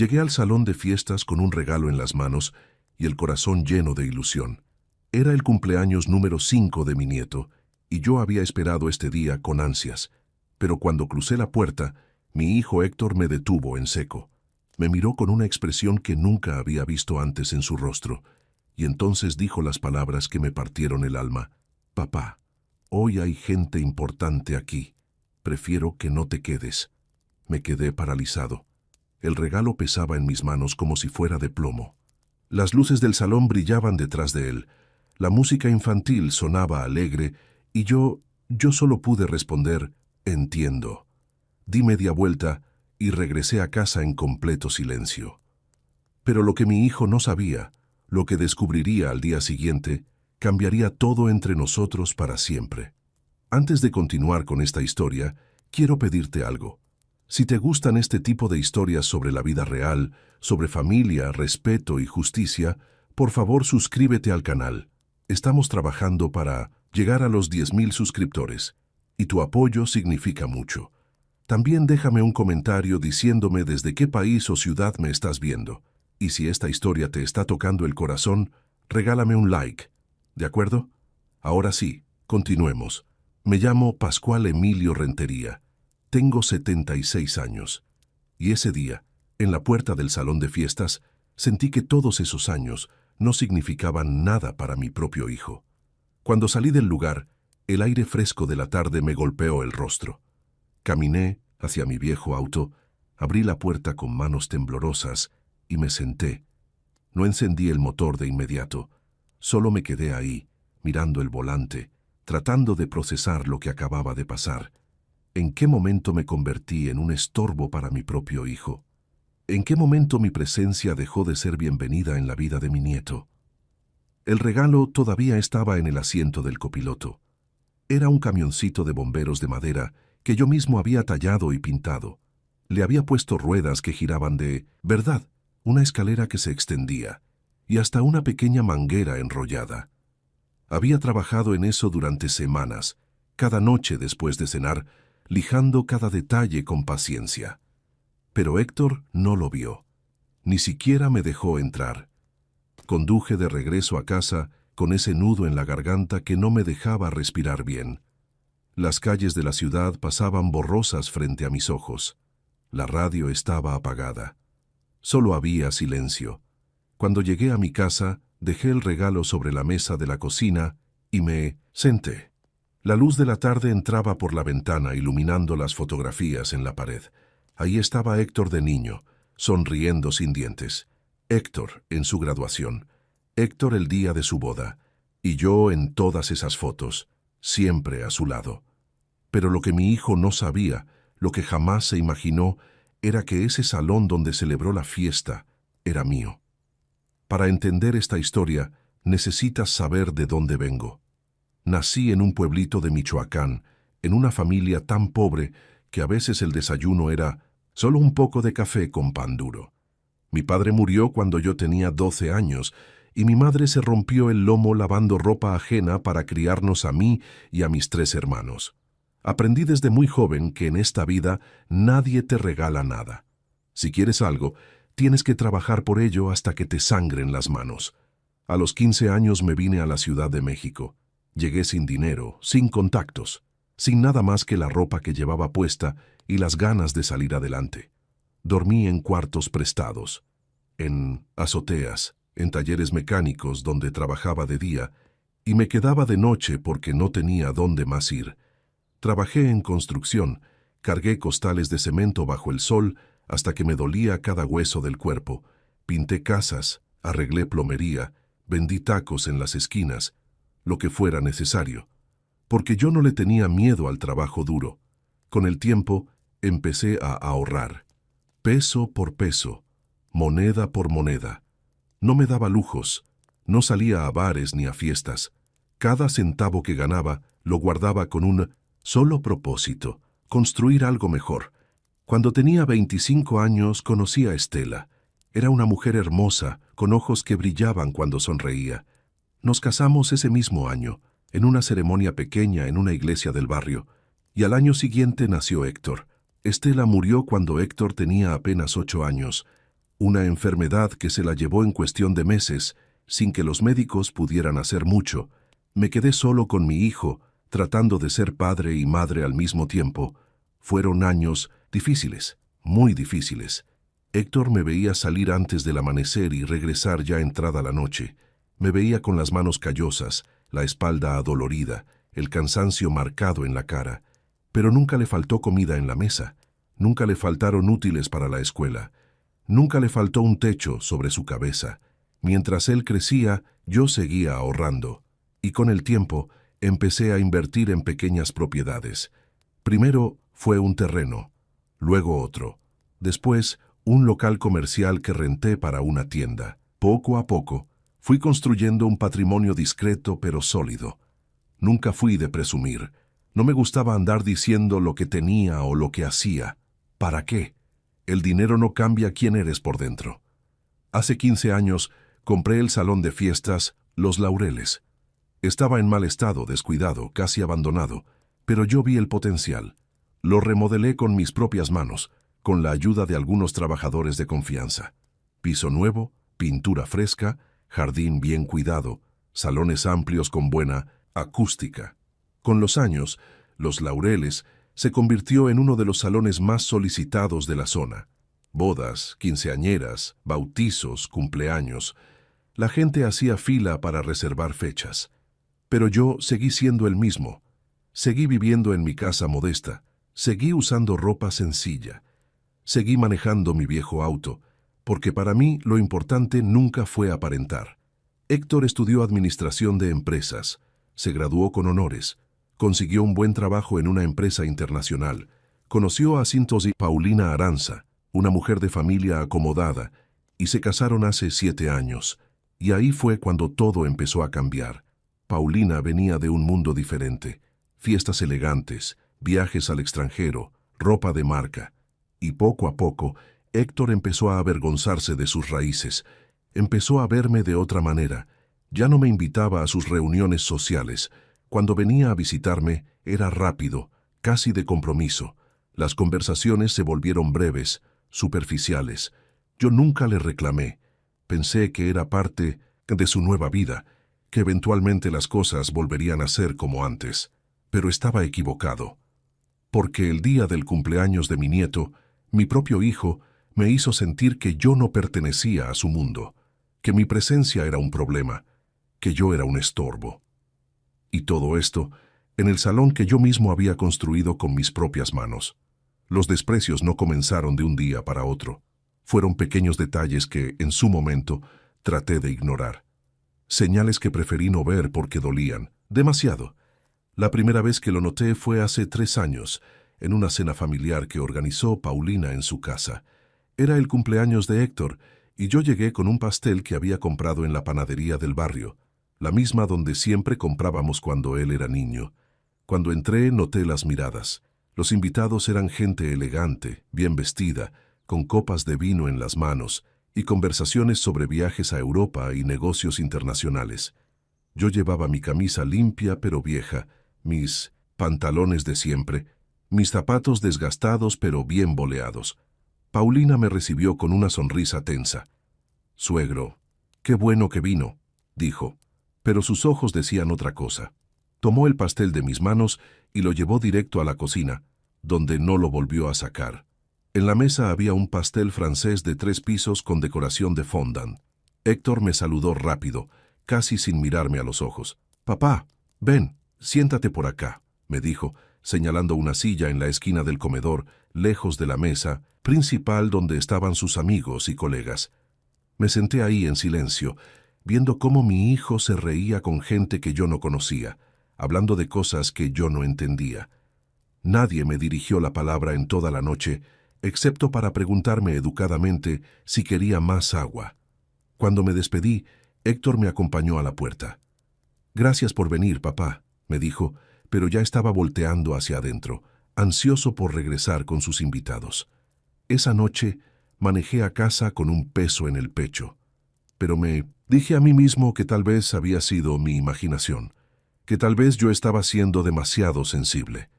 Llegué al salón de fiestas con un regalo en las manos y el corazón lleno de ilusión. Era el cumpleaños número 5 de mi nieto, y yo había esperado este día con ansias. Pero cuando crucé la puerta, mi hijo Héctor me detuvo en seco. Me miró con una expresión que nunca había visto antes en su rostro, y entonces dijo las palabras que me partieron el alma. «Papá, hoy hay gente importante aquí. Prefiero que no te quedes». Me quedé paralizado. El regalo pesaba en mis manos como si fuera de plomo. Las luces del salón brillaban detrás de él. La música infantil sonaba alegre y yo solo pude responder, «Entiendo». Di media vuelta y regresé a casa en completo silencio. Pero lo que mi hijo no sabía, lo que descubriría al día siguiente, cambiaría todo entre nosotros para siempre. Antes de continuar con esta historia, quiero pedirte algo. Si te gustan este tipo de historias sobre la vida real, sobre familia, respeto y justicia, por favor suscríbete al canal. Estamos trabajando para llegar a los 10,000 suscriptores, y tu apoyo significa mucho. También déjame un comentario diciéndome desde qué país o ciudad me estás viendo. Y si esta historia te está tocando el corazón, regálame un like. ¿De acuerdo? Ahora sí, continuemos. Me llamo Pascual Emilio Rentería. Tengo 76 años. Y ese día, en la puerta del salón de fiestas, sentí que todos esos años no significaban nada para mi propio hijo. Cuando salí del lugar, el aire fresco de la tarde me golpeó el rostro. Caminé hacia mi viejo auto, abrí la puerta con manos temblorosas y me senté. No encendí el motor de inmediato, solo me quedé ahí, mirando el volante, tratando de procesar lo que acababa de pasar. ¿En qué momento me convertí en un estorbo para mi propio hijo? ¿En qué momento mi presencia dejó de ser bienvenida en la vida de mi nieto? El regalo todavía estaba en el asiento del copiloto. Era un camioncito de bomberos de madera que yo mismo había tallado y pintado. Le había puesto ruedas que giraban de verdad, una escalera que se extendía, y hasta una pequeña manguera enrollada. Había trabajado en eso durante semanas, cada noche después de cenar, lijando cada detalle con paciencia. Pero Héctor no lo vio. Ni siquiera me dejó entrar. Conduje de regreso a casa con ese nudo en la garganta que no me dejaba respirar bien. Las calles de la ciudad pasaban borrosas frente a mis ojos. La radio estaba apagada. Solo había silencio. Cuando llegué a mi casa, dejé el regalo sobre la mesa de la cocina y me senté. La luz de la tarde entraba por la ventana iluminando las fotografías en la pared. Ahí estaba Héctor de niño, sonriendo sin dientes. Héctor en su graduación. Héctor el día de su boda. Y yo en todas esas fotos, siempre a su lado. Pero lo que mi hijo no sabía, lo que jamás se imaginó, era que ese salón donde celebró la fiesta era mío. Para entender esta historia, necesitas saber de dónde vengo. Nací en un pueblito de Michoacán, en una familia tan pobre que a veces el desayuno era solo un poco de café con pan duro. Mi padre murió cuando yo tenía 12 años y mi madre se rompió el lomo lavando ropa ajena para criarnos a mí y a mis 3 hermanos. Aprendí desde muy joven que en esta vida nadie te regala nada. Si quieres algo, tienes que trabajar por ello hasta que te sangren las manos. A los 15 años me vine a la Ciudad de México. Llegué sin dinero, sin contactos, sin nada más que la ropa que llevaba puesta y las ganas de salir adelante. Dormí en cuartos prestados, en azoteas, en talleres mecánicos donde trabajaba de día y me quedaba de noche porque no tenía dónde más ir. Trabajé en construcción, cargué costales de cemento bajo el sol hasta que me dolía cada hueso del cuerpo, pinté casas, arreglé plomería, vendí tacos en las esquinas, lo que fuera necesario, porque yo no le tenía miedo al trabajo duro. Con el tiempo, empecé a ahorrar, peso por peso, moneda por moneda. No me daba lujos, no salía a bares ni a fiestas. Cada centavo que ganaba lo guardaba con un solo propósito, construir algo mejor. Cuando tenía 25 años conocí a Estela. Era una mujer hermosa, con ojos que brillaban cuando sonreía. Nos casamos ese mismo año, en una ceremonia pequeña en una iglesia del barrio, y al año siguiente nació Héctor. Estela murió cuando Héctor tenía apenas 8 años. una enfermedad que se la llevó en cuestión de meses, sin que los médicos pudieran hacer mucho. Me quedé solo con mi hijo, tratando de ser padre y madre al mismo tiempo. Fueron años difíciles, muy difíciles. Héctor me veía salir antes del amanecer y regresar ya entrada la noche. Me veía con las manos callosas, la espalda adolorida, el cansancio marcado en la cara. Pero nunca le faltó comida en la mesa, nunca le faltaron útiles para la escuela, nunca le faltó un techo sobre su cabeza. Mientras él crecía, yo seguía ahorrando. Y con el tiempo, empecé a invertir en pequeñas propiedades. Primero fue un terreno, luego otro. Después, un local comercial que renté para una tienda. Poco a poco, fui construyendo un patrimonio discreto pero sólido. Nunca fui de presumir. No me gustaba andar diciendo lo que tenía o lo que hacía. ¿Para qué? El dinero no cambia quién eres por dentro. Hace 15 años, compré el salón de fiestas Los Laureles. Estaba en mal estado, descuidado, casi abandonado, pero yo vi el potencial. Lo remodelé con mis propias manos, con la ayuda de algunos trabajadores de confianza. Piso nuevo, pintura fresca, jardín bien cuidado, salones amplios con buena acústica. Con los años, Los Laureles se convirtió en uno de los salones más solicitados de la zona. Bodas, quinceañeras, bautizos, cumpleaños. La gente hacía fila para reservar fechas. Pero yo seguí siendo el mismo. Seguí viviendo en mi casa modesta. Seguí usando ropa sencilla. Seguí manejando mi viejo auto, porque para mí lo importante nunca fue aparentar. Héctor estudió administración de empresas, se graduó con honores, consiguió un buen trabajo en una empresa internacional, conoció a Cintos y Paulina Aranza, una mujer de familia acomodada, y se casaron hace 7 años. Y ahí fue cuando todo empezó a cambiar. Paulina venía de un mundo diferente, fiestas elegantes, viajes al extranjero, ropa de marca. Y poco a poco, Héctor empezó a avergonzarse de sus raíces, empezó a verme de otra manera. Ya no me invitaba a sus reuniones sociales. Cuando venía a visitarme, era rápido, casi de compromiso. Las conversaciones se volvieron breves, superficiales. Yo nunca le reclamé. Pensé que era parte de su nueva vida, que eventualmente las cosas volverían a ser como antes. Pero estaba equivocado. Porque el día del cumpleaños de mi nieto, mi propio hijo me hizo sentir que yo no pertenecía a su mundo, que mi presencia era un problema, que yo era un estorbo. Y todo esto en el salón que yo mismo había construido con mis propias manos. Los desprecios no comenzaron de un día para otro. Fueron pequeños detalles que, en su momento, traté de ignorar. Señales que preferí no ver porque dolían, demasiado. La primera vez que lo noté fue hace 3 años, en una cena familiar que organizó Paulina en su casa. Era el cumpleaños de Héctor, y yo llegué con un pastel que había comprado en la panadería del barrio, la misma donde siempre comprábamos cuando él era niño. Cuando entré, noté las miradas. Los invitados eran gente elegante, bien vestida, con copas de vino en las manos, y conversaciones sobre viajes a Europa y negocios internacionales. Yo llevaba mi camisa limpia pero vieja, mis pantalones de siempre, mis zapatos desgastados pero bien boleados. Paulina me recibió con una sonrisa tensa. «Suegro, qué bueno que vino», dijo, pero sus ojos decían otra cosa. Tomó el pastel de mis manos y lo llevó directo a la cocina, donde no lo volvió a sacar. En la mesa había un pastel francés de 3 pisos con decoración de fondant. Héctor me saludó rápido, casi sin mirarme a los ojos. «Papá, ven, siéntate por acá», me dijo, señalando una silla en la esquina del comedor, lejos de la mesa principal donde estaban sus amigos y colegas. Me senté ahí en silencio, viendo cómo mi hijo se reía con gente que yo no conocía, hablando de cosas que yo no entendía. Nadie me dirigió la palabra en toda la noche, excepto para preguntarme educadamente si quería más agua. Cuando me despedí, Héctor me acompañó a la puerta. «Gracias por venir, papá», me dijo, pero ya estaba volteando hacia adentro, ansioso por regresar con sus invitados. Esa noche manejé a casa con un peso en el pecho, pero me dije a mí mismo que tal vez había sido mi imaginación, que tal vez yo estaba siendo demasiado sensible.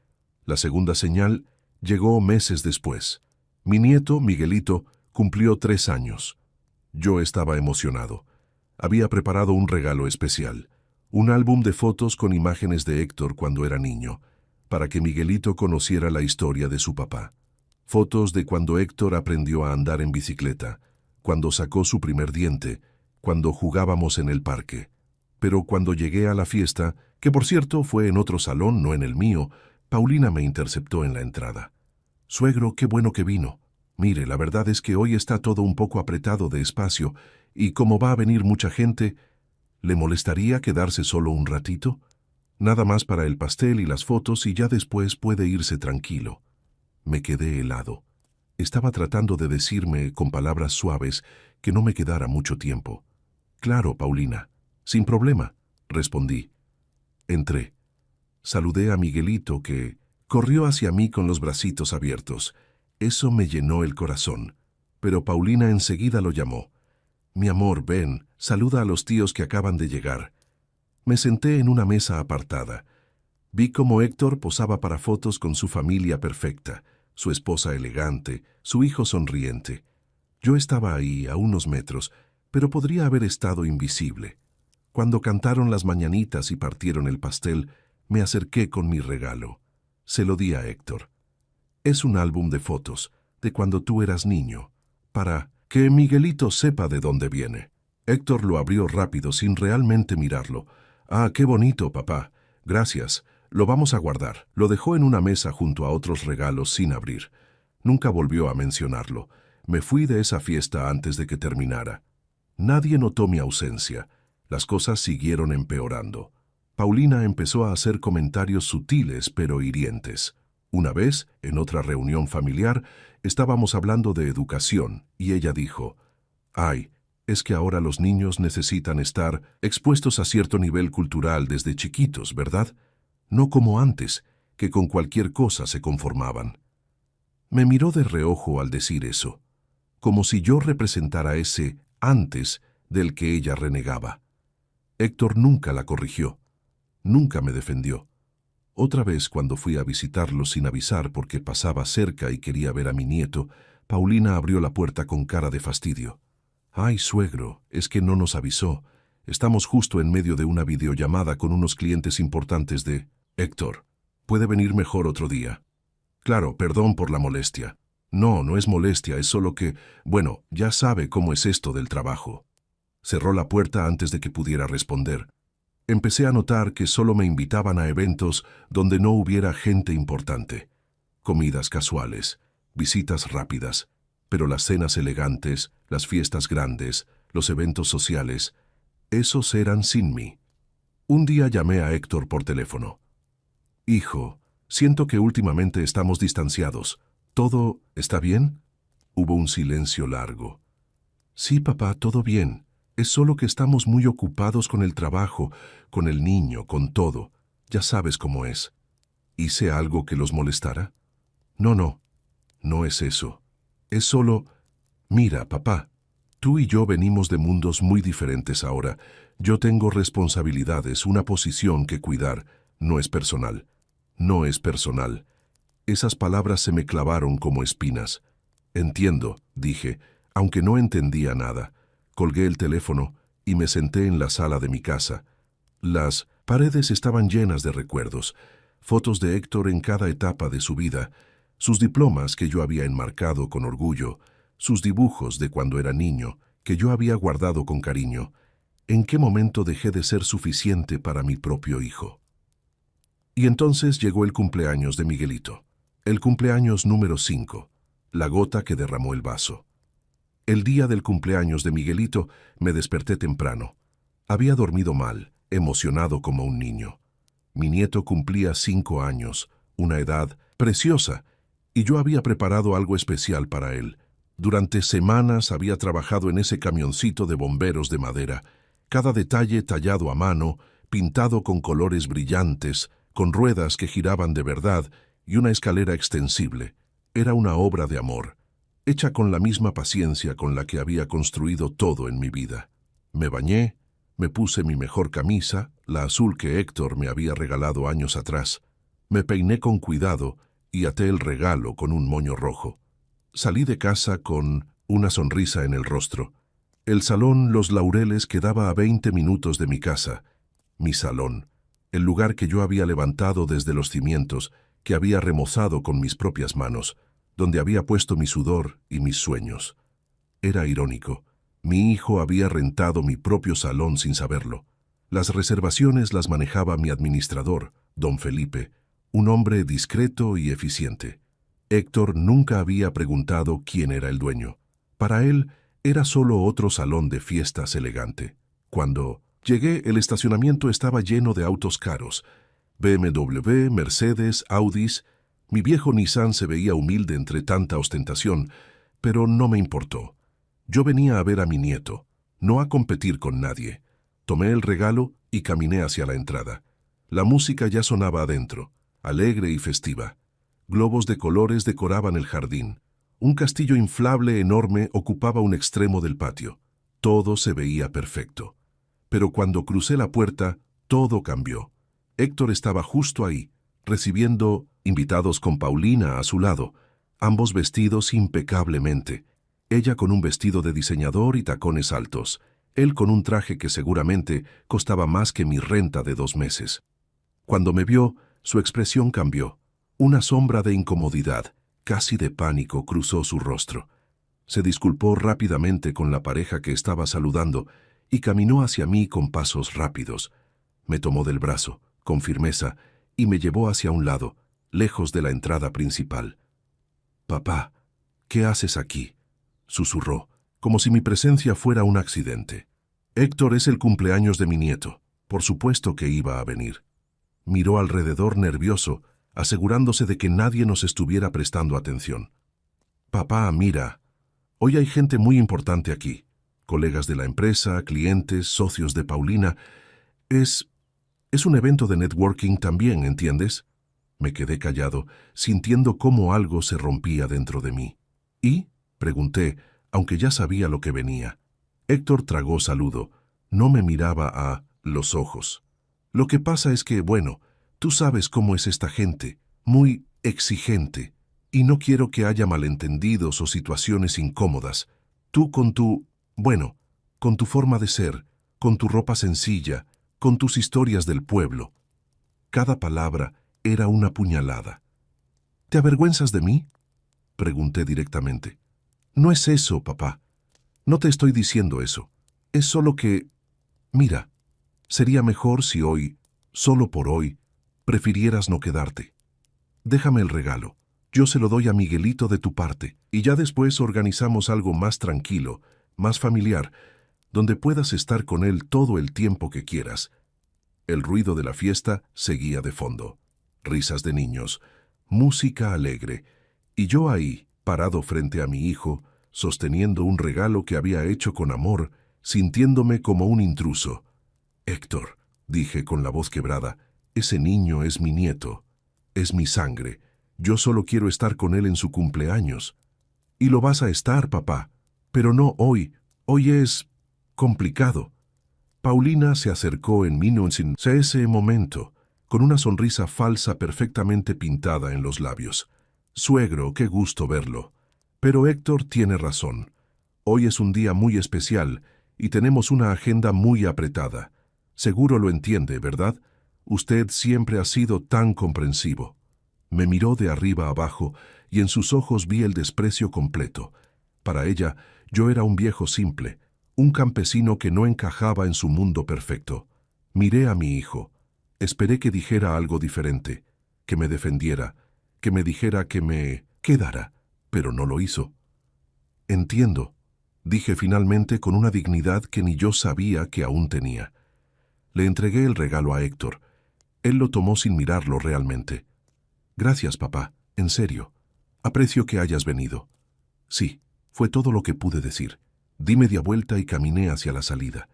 La segunda señal llegó meses después. Mi nieto, Miguelito, Cumplió 3 años. Yo estaba emocionado. Había preparado un regalo especial, un álbum de fotos con imágenes de Héctor cuando era niño, para que Miguelito conociera la historia de su papá. Fotos de cuando Héctor aprendió a andar en bicicleta, cuando sacó su primer diente, cuando jugábamos en el parque. Pero cuando llegué a la fiesta, que por cierto fue en otro salón, no en el mío, Paulina me interceptó en la entrada. «Suegro, qué bueno que vino. Mire, la verdad es que hoy está todo un poco apretado de espacio, y como va a venir mucha gente, ¿le molestaría quedarse solo un ratito? Nada más para el pastel y las fotos y ya después puede irse tranquilo». Me quedé helado. Estaba tratando de decirme, con palabras suaves, que no me quedara mucho tiempo. «Claro, Paulina, sin problema», respondí. Entré. Saludé a Miguelito, que corrió hacia mí con los bracitos abiertos. Eso me llenó el corazón. Pero Paulina enseguida lo llamó. «Mi amor, ven, saluda a los tíos que acaban de llegar». Me senté en una mesa apartada. Vi cómo Héctor posaba para fotos con su familia perfecta, su esposa elegante, su hijo sonriente. Yo estaba ahí, a unos metros, pero podría haber estado invisible. Cuando cantaron las mañanitas y partieron el pastel, me acerqué con mi regalo. Se lo di a Héctor. Es un álbum de fotos, de cuando tú eras niño, para que Miguelito sepa de dónde viene. Héctor lo abrió rápido, sin realmente mirarlo. «Ah, qué bonito, papá. Gracias. Lo vamos a guardar». Lo dejó en una mesa junto a otros regalos sin abrir. Nunca volvió a mencionarlo. Me fui de esa fiesta antes de que terminara. Nadie notó mi ausencia. Las cosas siguieron empeorando. Paulina empezó a hacer comentarios sutiles pero hirientes. Una vez, en otra reunión familiar, estábamos hablando de educación y ella dijo: «Ay, es que ahora los niños necesitan estar expuestos a cierto nivel cultural desde chiquitos, ¿verdad? No como antes, que con cualquier cosa se conformaban». Me miró de reojo al decir eso, como si yo representara ese antes del que ella renegaba. Héctor nunca la corrigió, nunca me defendió. Otra vez, cuando fui a visitarlo sin avisar porque pasaba cerca y quería ver a mi nieto, Paulina abrió la puerta con cara de fastidio. «Ay, suegro, es que no nos avisó. Estamos justo en medio de una videollamada con unos clientes importantes de...». «Héctor, ¿puede venir mejor otro día?» «Claro, perdón por la molestia». «No, no es molestia, es solo que... bueno, ya sabe cómo es esto del trabajo». Cerró la puerta antes de que pudiera responder. Empecé a notar que solo me invitaban a eventos donde no hubiera gente importante. Comidas casuales, visitas rápidas, pero las cenas elegantes, las fiestas grandes, los eventos sociales, esos eran sin mí. Un día llamé a Héctor por teléfono. «Hijo, siento que últimamente estamos distanciados. ¿Todo está bien?» Hubo un silencio largo. «Sí, papá, todo bien. Es solo que estamos muy ocupados con el trabajo, con el niño, con todo. Ya sabes cómo es». ¿Hice algo que los molestara? No, no es eso. Es solo... Mira, papá, tú y yo venimos de mundos muy diferentes ahora. Yo tengo responsabilidades, una posición que cuidar. No es personal. No es personal. Esas palabras se me clavaron como espinas. «Entiendo», dije, aunque no entendía nada. Colgué el teléfono y me senté en la sala de mi casa. Las paredes estaban llenas de recuerdos, fotos de Héctor en cada etapa de su vida, sus diplomas que yo había enmarcado con orgullo, sus dibujos de cuando era niño, que yo había guardado con cariño. ¿En qué momento dejé de ser suficiente para mi propio hijo? Y entonces llegó el cumpleaños de Miguelito. El cumpleaños número 5, la gota que derramó el vaso. El día del cumpleaños de Miguelito me desperté temprano. Había dormido mal, emocionado como un niño. Mi nieto cumplía 5 años, una edad preciosa, y yo había preparado algo especial para él. Durante semanas había trabajado en ese camioncito de bomberos de madera, cada detalle tallado a mano, pintado con colores brillantes, con ruedas que giraban de verdad y una escalera extensible. Era una obra de amor, hecha con la misma paciencia con la que había construido todo en mi vida. Me bañé, me puse mi mejor camisa, la azul que Héctor me había regalado años atrás. Me peiné con cuidado y até el regalo con un moño rojo. Salí de casa con una sonrisa en el rostro. El salón Los Laureles quedaba a 20 minutos de mi casa. Mi salón, el lugar que yo había levantado desde los cimientos, que había remozado con mis propias manos, donde había puesto mi sudor y mis sueños. Era irónico. Mi hijo había rentado mi propio salón sin saberlo. Las reservaciones las manejaba mi administrador, don Felipe, un hombre discreto y eficiente. Héctor nunca había preguntado quién era el dueño. Para él, era solo otro salón de fiestas elegante. Cuando llegué, el estacionamiento estaba lleno de autos caros. BMW, Mercedes, Audis. Mi viejo Nissan se veía humilde entre tanta ostentación, pero no me importó. Yo venía a ver a mi nieto, no a competir con nadie. Tomé el regalo y caminé hacia la entrada. La música ya sonaba adentro, alegre y festiva. Globos de colores decoraban el jardín. Un castillo inflable enorme ocupaba un extremo del patio. Todo se veía perfecto. Pero cuando crucé la puerta, todo cambió. Héctor estaba justo ahí, recibiendo invitados con Paulina a su lado, ambos vestidos impecablemente. Ella con un vestido de diseñador y tacones altos, él con un traje que seguramente costaba más que mi renta de 2 meses. Cuando me vio, su expresión cambió. Una sombra de incomodidad, casi de pánico, cruzó su rostro. Se disculpó rápidamente con la pareja que estaba saludando y caminó hacia mí con pasos rápidos. Me tomó del brazo, con firmeza, y me llevó hacia un lado, lejos de la entrada principal. «Papá, ¿qué haces aquí?», susurró, como si mi presencia fuera un accidente. «Héctor, es el cumpleaños de mi nieto. Por supuesto que iba a venir». Miró alrededor nervioso, asegurándose de que nadie nos estuviera prestando atención. «Papá, mira, hoy hay gente muy importante aquí. Colegas de la empresa, clientes, socios de Paulina. Es un evento de networking también, ¿entiendes?». Me quedé callado, sintiendo cómo algo se rompía dentro de mí. «¿Y?», pregunté, aunque ya sabía lo que venía. Héctor tragó saludo. No me miraba a los ojos. «Lo que pasa es que, bueno, tú sabes cómo es esta gente, muy exigente, y no quiero que haya malentendidos o situaciones incómodas. Tú con tu forma de ser, con tu ropa sencilla, con tus historias del pueblo». Cada palabra era una puñalada. «¿Te avergüenzas de mí?», pregunté directamente. «No es eso, papá. No te estoy diciendo eso. Es solo que... Mira, sería mejor si hoy, solo por hoy, prefirieras no quedarte. Déjame el regalo. Yo se lo doy a Miguelito de tu parte, y ya después organizamos algo más tranquilo, más familiar, donde puedas estar con él todo el tiempo que quieras». El ruido de la fiesta seguía de fondo. Risas de niños, música alegre, y yo ahí, parado frente a mi hijo, sosteniendo un regalo que había hecho con amor, sintiéndome como un intruso. «Héctor», dije con la voz quebrada, «ese niño es mi nieto, es mi sangre. Yo solo quiero estar con él en su cumpleaños». «Y lo vas a estar, papá, pero no hoy. Hoy es complicado». Paulina se acercó en ese momento, con una sonrisa falsa perfectamente pintada en los labios. «Suegro, qué gusto verlo. Pero Héctor tiene razón. Hoy es un día muy especial y tenemos una agenda muy apretada. Seguro lo entiende, ¿verdad? Usted siempre ha sido tan comprensivo». Me miró de arriba abajo y en sus ojos vi el desprecio completo. Para ella, yo era un viejo simple, un campesino que no encajaba en su mundo perfecto. Miré a mi hijo. Esperé que dijera algo diferente, que me defendiera, que me dijera que me quedara, pero no lo hizo. «Entiendo», dije finalmente con una dignidad que ni yo sabía que aún tenía. Le entregué el regalo a Héctor. Él lo tomó sin mirarlo realmente. «Gracias, papá, en serio. Aprecio que hayas venido». Sí, fue todo lo que pude decir. Di media vuelta y caminé hacia la salida.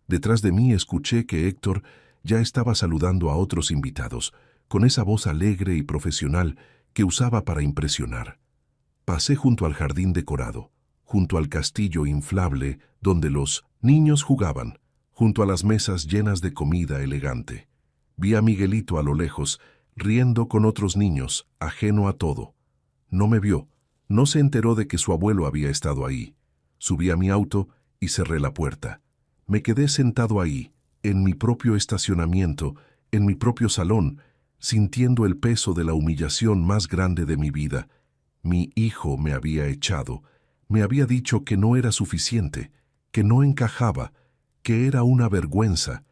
Detrás de mí escuché que Héctor ya estaba saludando a otros invitados, con esa voz alegre y profesional que usaba para impresionar. Pasé junto al jardín decorado, junto al castillo inflable donde los niños jugaban, junto a las mesas llenas de comida elegante. Vi a Miguelito a lo lejos, riendo con otros niños, ajeno a todo. No me vio, no se enteró de que su abuelo había estado ahí. Subí a mi auto y cerré la puerta. Me quedé sentado ahí, en mi propio estacionamiento, en mi propio salón, sintiendo el peso de la humillación más grande de mi vida. Mi hijo me había echado, me había dicho que no era suficiente, que no encajaba, que era una vergüenza.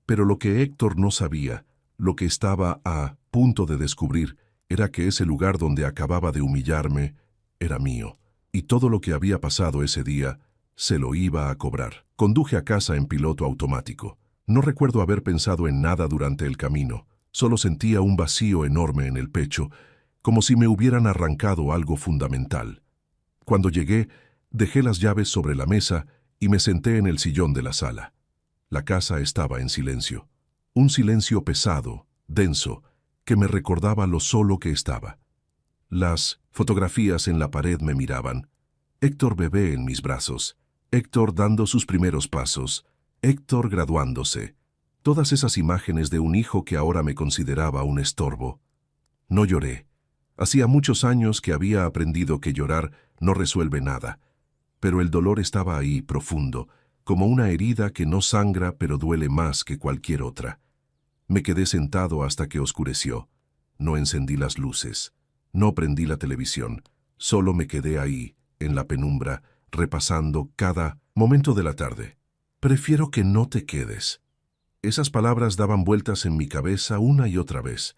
Pero lo que Héctor no sabía, lo que estaba a punto de descubrir, era que ese lugar donde acababa de humillarme era mío, y todo lo que había pasado ese día se lo iba a cobrar. Conduje a casa en piloto automático. No recuerdo haber pensado en nada durante el camino, solo sentía un vacío enorme en el pecho, como si me hubieran arrancado algo fundamental. Cuando llegué, dejé las llaves sobre la mesa y me senté en el sillón de la sala. La casa estaba en silencio. Un silencio pesado, denso, que me recordaba lo solo que estaba. Las fotografías en la pared me miraban. Héctor bebé en mis brazos, Héctor dando sus primeros pasos, Héctor graduándose. Todas esas imágenes de un hijo que ahora me consideraba un estorbo. No lloré. Hacía muchos años que había aprendido que llorar no resuelve nada, pero el dolor estaba ahí, profundo, como una herida que no sangra pero duele más que cualquier otra. Me quedé sentado hasta que oscureció. No encendí las luces. No prendí la televisión. Solo me quedé ahí, en la penumbra, repasando cada momento de la tarde. Prefiero que no te quedes. Esas palabras daban vueltas en mi cabeza una y otra vez.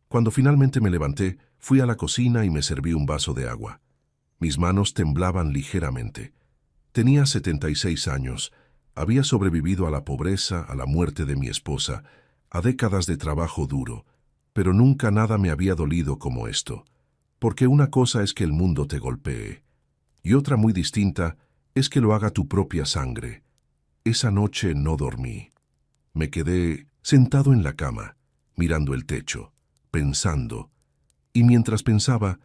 Cuando finalmente me levanté, fui a la cocina y me serví un vaso de agua. Mis manos temblaban ligeramente. Tenía 76 años. Había sobrevivido a la pobreza, a la muerte de mi esposa, a décadas de trabajo duro, pero nunca nada me había dolido como esto. Porque una cosa es que el mundo te golpee, y otra muy distinta es que lo haga tu propia sangre. Esa noche no dormí. Me quedé sentado en la cama, mirando el techo, pensando, y mientras pensaba,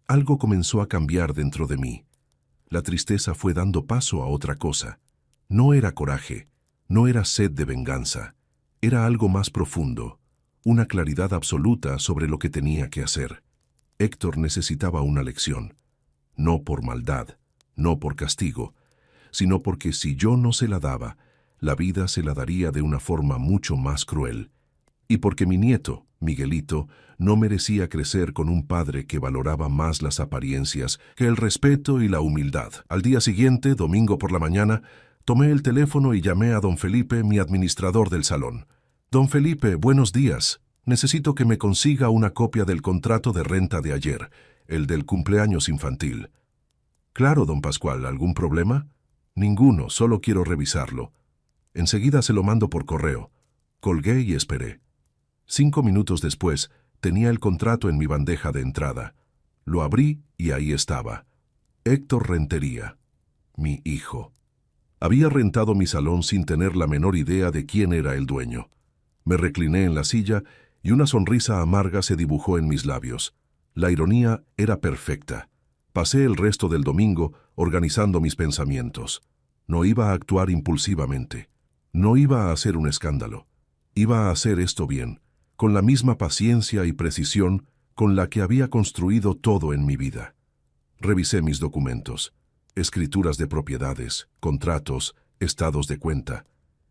algo comenzó a cambiar dentro de mí. La tristeza fue dando paso a otra cosa. No era coraje, no era sed de venganza, era algo más profundo, una claridad absoluta sobre lo que tenía que hacer. Héctor necesitaba una lección, no por maldad, no por castigo, sino porque si yo no se la daba, la vida se la daría de una forma mucho más cruel. Y porque mi nieto, Miguelito, no merecía crecer con un padre que valoraba más las apariencias que el respeto y la humildad. Al día siguiente, domingo por la mañana, tomé el teléfono y llamé a don Felipe, mi administrador del salón. Don Felipe, buenos días. Necesito que me consiga una copia del contrato de renta de ayer, el del cumpleaños infantil. Claro, don Pascual, ¿algún problema? Ninguno, solo quiero revisarlo. Enseguida se lo mando por correo. Colgué y esperé. 5 minutos después, tenía el contrato en mi bandeja de entrada. Lo abrí y ahí estaba. Héctor Rentería, mi hijo. Había rentado mi salón sin tener la menor idea de quién era el dueño. Me recliné en la silla y una sonrisa amarga se dibujó en mis labios. La ironía era perfecta. Pasé el resto del domingo organizando mis pensamientos. No iba a actuar impulsivamente. No iba a hacer un escándalo. Iba a hacer esto bien, con la misma paciencia y precisión con la que había construido todo en mi vida. Revisé mis documentos, escrituras de propiedades, contratos, estados de cuenta.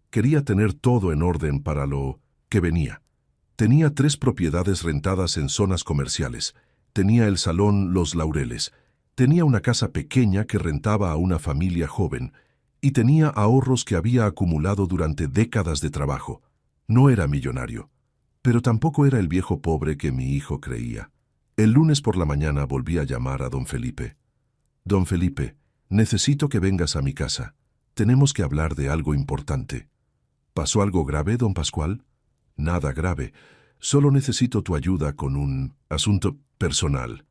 Quería tener todo en orden para lo que venía. Tenía 3 propiedades rentadas en zonas comerciales. Tenía el salón Los Laureles. Tenía una casa pequeña que rentaba a una familia joven. Y tenía ahorros que había acumulado durante décadas de trabajo. No era millonario, pero tampoco era el viejo pobre que mi hijo creía. El lunes por la mañana volví a llamar a don Felipe. Don Felipe, necesito que vengas a mi casa. Tenemos que hablar de algo importante. ¿Pasó algo grave, don Pascual? Nada grave. Solo necesito tu ayuda con un asunto personal.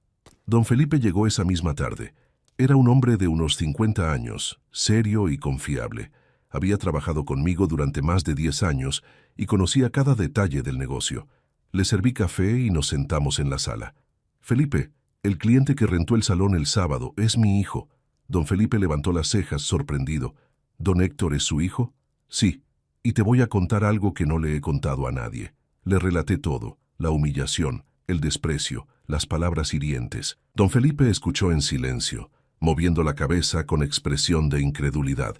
Don Felipe llegó esa misma tarde. Era un hombre de unos 50 años, serio y confiable. Había trabajado conmigo durante más de 10 años y conocía cada detalle del negocio. Le serví café y nos sentamos en la sala. Felipe, el cliente que rentó el salón el sábado es mi hijo. Don Felipe levantó las cejas sorprendido. ¿Don Héctor es su hijo? Sí, y te voy a contar algo que no le he contado a nadie. Le relaté todo, la humillación, el desprecio, las palabras hirientes. Don Felipe escuchó en silencio. moviendo la cabeza con expresión de incredulidad.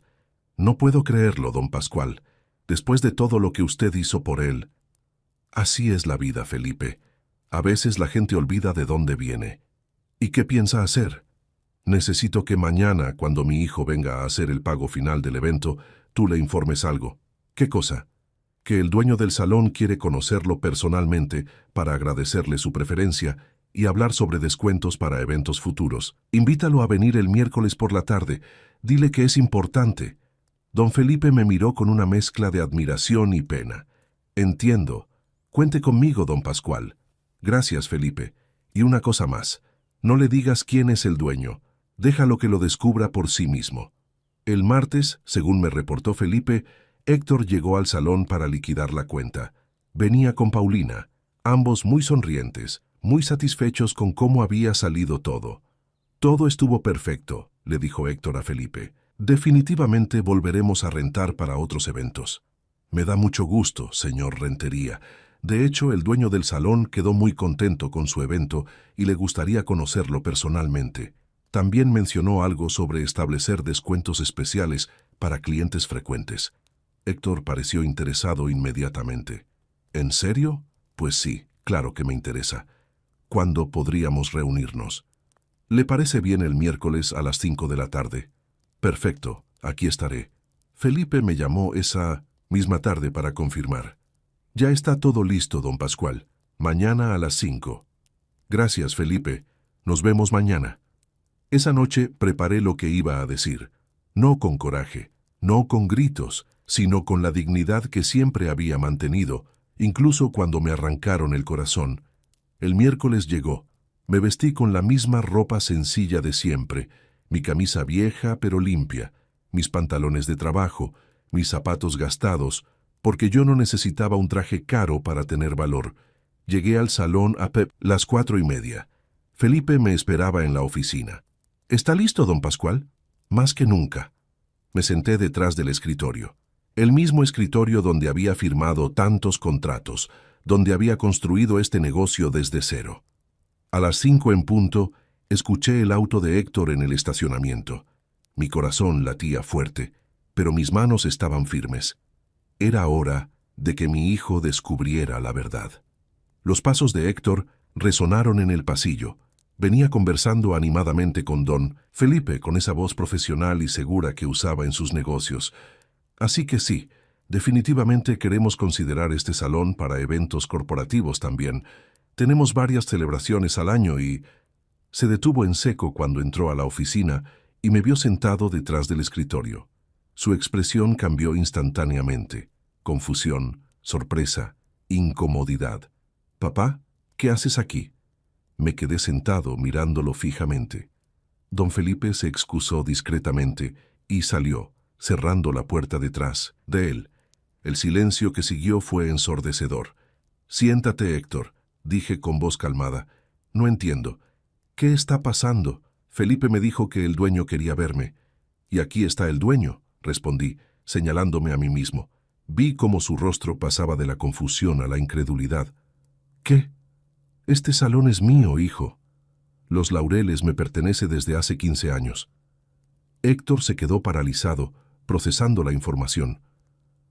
«No puedo creerlo, don Pascual. Después de todo lo que usted hizo por él». «Así es la vida, Felipe. A veces la gente olvida de dónde viene». «¿Y qué piensa hacer?» «Necesito que mañana, cuando mi hijo venga a hacer el pago final del evento, tú le informes algo». «¿Qué cosa?» «Que el dueño del salón quiere conocerlo personalmente para agradecerle su preferencia y hablar sobre descuentos para eventos futuros. Invítalo a venir el miércoles por la tarde. Dile que es importante». Don Felipe me miró con una mezcla de admiración y pena. «Entiendo. Cuente conmigo, don Pascual». «Gracias, Felipe. Y una cosa más. No le digas quién es el dueño. Déjalo que lo descubra por sí mismo». El martes, según me reportó Felipe, Héctor llegó al salón para liquidar la cuenta. Venía con Paulina, ambos muy sonrientes, muy satisfechos con cómo había salido todo. «Todo estuvo perfecto», le dijo Héctor a Felipe. «Definitivamente volveremos a rentar para otros eventos». «Me da mucho gusto, señor Rentería. De hecho, el dueño del salón quedó muy contento con su evento y le gustaría conocerlo personalmente. También mencionó algo sobre establecer descuentos especiales para clientes frecuentes». Héctor pareció interesado inmediatamente. «¿En serio? Pues sí, claro que me interesa. ¿Cuándo podríamos reunirnos?» «¿Le parece bien el miércoles a las 5 de la tarde?» «Perfecto, aquí estaré». Felipe me llamó esa misma tarde para confirmar. «Ya está todo listo, don Pascual. Mañana a las 5». «Gracias, Felipe. Nos vemos mañana». Esa noche preparé lo que iba a decir. No con coraje, no con gritos, sino con la dignidad que siempre había mantenido, incluso cuando me arrancaron el corazón. El miércoles llegó. Me vestí con la misma ropa sencilla de siempre, mi camisa vieja pero limpia, mis pantalones de trabajo, mis zapatos gastados, porque yo no necesitaba un traje caro para tener valor. Llegué al salón a las 4:30. Felipe me esperaba en la oficina. «¿Está listo, don Pascual?» «Más que nunca». Me senté detrás del escritorio. El mismo escritorio donde había firmado tantos contratos, donde había construido este negocio desde cero. A las 5 en punto, escuché el auto de Héctor en el estacionamiento. Mi corazón latía fuerte, pero mis manos estaban firmes. Era hora de que mi hijo descubriera la verdad. Los pasos de Héctor resonaron en el pasillo. Venía conversando animadamente con don Felipe, con esa voz profesional y segura que usaba en sus negocios. «Así que sí, definitivamente queremos considerar este salón para eventos corporativos también. Tenemos varias celebraciones al año y...» Se detuvo en seco cuando entró a la oficina y me vio sentado detrás del escritorio. Su expresión cambió instantáneamente. Confusión, sorpresa, incomodidad. «Papá, ¿qué haces aquí?» Me quedé sentado mirándolo fijamente. Don Felipe se excusó discretamente y salió, cerrando la puerta detrás de él. El silencio que siguió fue ensordecedor. «Siéntate, Héctor», dije con voz calmada. «No entiendo. ¿Qué está pasando? Felipe me dijo que el dueño quería verme». «Y aquí está el dueño», respondí, señalándome a mí mismo. Vi cómo su rostro pasaba de la confusión a la incredulidad. «¿Qué? Este salón es mío, hijo. Los Laureles me pertenece desde hace 15 años». Héctor se quedó paralizado, procesando la información.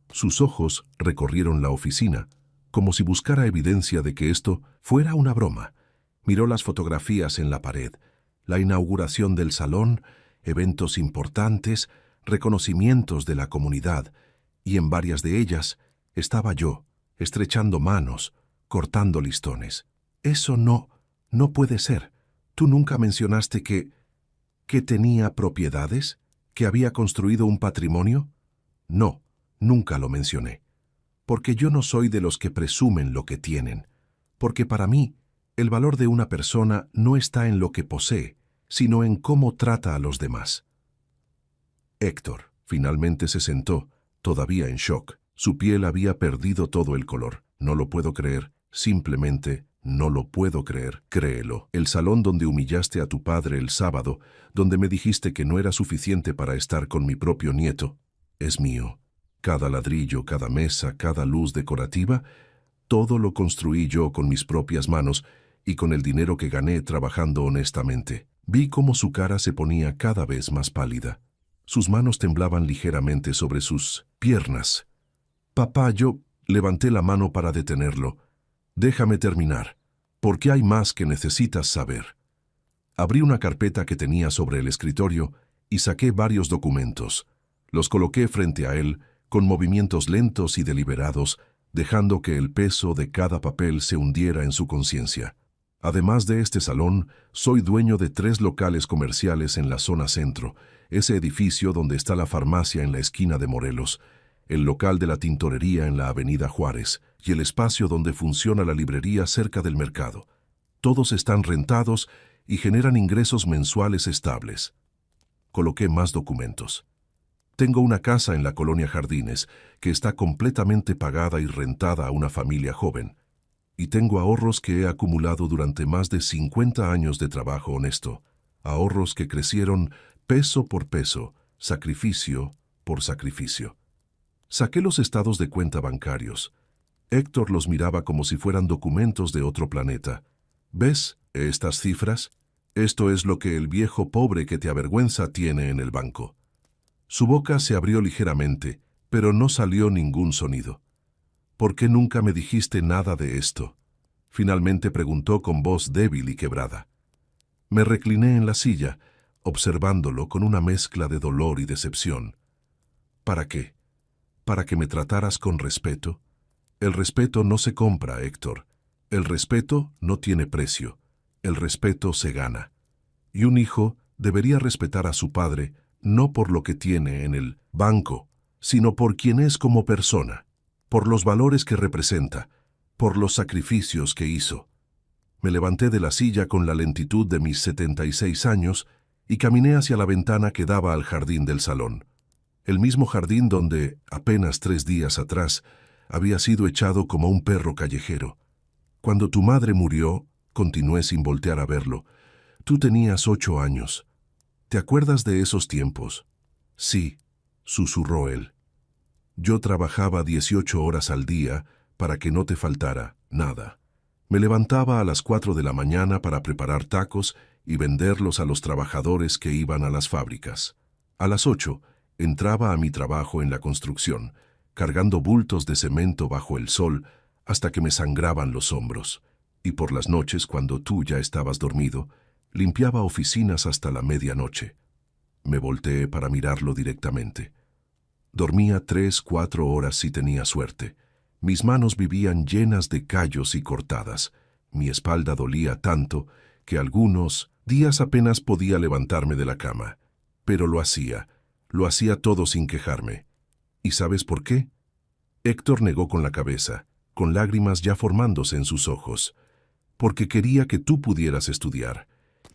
Sus ojos recorrieron la oficina, como si buscara evidencia de que esto fuera una broma. Miró las fotografías en la pared, la inauguración del salón, eventos importantes, reconocimientos de la comunidad, y en varias de ellas estaba yo, estrechando manos, cortando listones. «Eso no puede ser. ¿Tú nunca mencionaste que tenía propiedades? ¿Que había construido un patrimonio?» «No, nunca lo mencioné. Porque yo no soy de los que presumen lo que tienen. Porque para mí, el valor de una persona no está en lo que posee, sino en cómo trata a los demás». Héctor finalmente se sentó, todavía en shock. Su piel había perdido todo el color. «No lo puedo creer. Simplemente no lo puedo creer». «Créelo. El salón donde humillaste a tu padre el sábado, donde me dijiste que no era suficiente para estar con mi propio nieto, es mío. Cada ladrillo, cada mesa, cada luz decorativa, todo lo construí yo con mis propias manos y con el dinero que gané trabajando honestamente. Vi cómo su cara se ponía cada vez más pálida. Sus manos temblaban ligeramente sobre sus piernas. Papá, yo levanté la mano para detenerlo. Déjame terminar. ¿Por qué hay más que necesitas saber? Abrí una carpeta que tenía sobre el escritorio y saqué varios documentos. Los coloqué frente a él con movimientos lentos y deliberados, dejando que el peso de cada papel se hundiera en su conciencia. Además de este salón, soy dueño de 3 locales comerciales en la zona centro, ese edificio donde está la farmacia en la esquina de Morelos, el local de la tintorería en la avenida Juárez y el espacio donde funciona la librería cerca del mercado. Todos están rentados y generan ingresos mensuales estables. Coloqué más documentos. Tengo una casa en la colonia Jardines que está completamente pagada y rentada a una familia joven. Y tengo ahorros que he acumulado durante más de 50 años de trabajo honesto. Ahorros que crecieron peso por peso, sacrificio por sacrificio. Saqué los estados de cuenta bancarios. Héctor los miraba como si fueran documentos de otro planeta. ¿Ves estas cifras? Esto es lo que el viejo pobre que te avergüenza tiene en el banco. Su boca se abrió ligeramente, pero no salió ningún sonido. ¿Por qué nunca me dijiste nada de esto? Finalmente preguntó con voz débil y quebrada. Me recliné en la silla, observándolo con una mezcla de dolor y decepción. ¿Para qué? ¿Para que me trataras con respeto? El respeto no se compra, Héctor. El respeto no tiene precio. El respeto se gana. Y un hijo debería respetar a su padre no por lo que tiene en el banco, sino por quien es como persona, por los valores que representa, por los sacrificios que hizo. Me levanté de la silla con la lentitud de mis 76 años y caminé hacia la ventana que daba al jardín del salón. El mismo jardín donde, apenas 3 días atrás, había sido echado como un perro callejero. Cuando tu madre murió, continué sin voltear a verlo, tú tenías 8 años. ¿Te acuerdas de esos tiempos? Sí, susurró él. Yo trabajaba 18 horas al día para que no te faltara nada. Me levantaba a las 4 de la mañana para preparar tacos y venderlos a los trabajadores que iban a las fábricas. A las 8 entraba a mi trabajo en la construcción, cargando bultos de cemento bajo el sol hasta que me sangraban los hombros. Y por las noches, cuando tú ya estabas dormido, limpiaba oficinas hasta la medianoche. Me volteé para mirarlo directamente. Dormía 3, 4 horas si tenía suerte. Mis manos vivían llenas de callos y cortadas. Mi espalda dolía tanto que algunos días apenas podía levantarme de la cama. Pero lo hacía todo sin quejarme. ¿Y sabes por qué? Héctor negó con la cabeza, con lágrimas ya formándose en sus ojos. Porque quería que tú pudieras estudiar.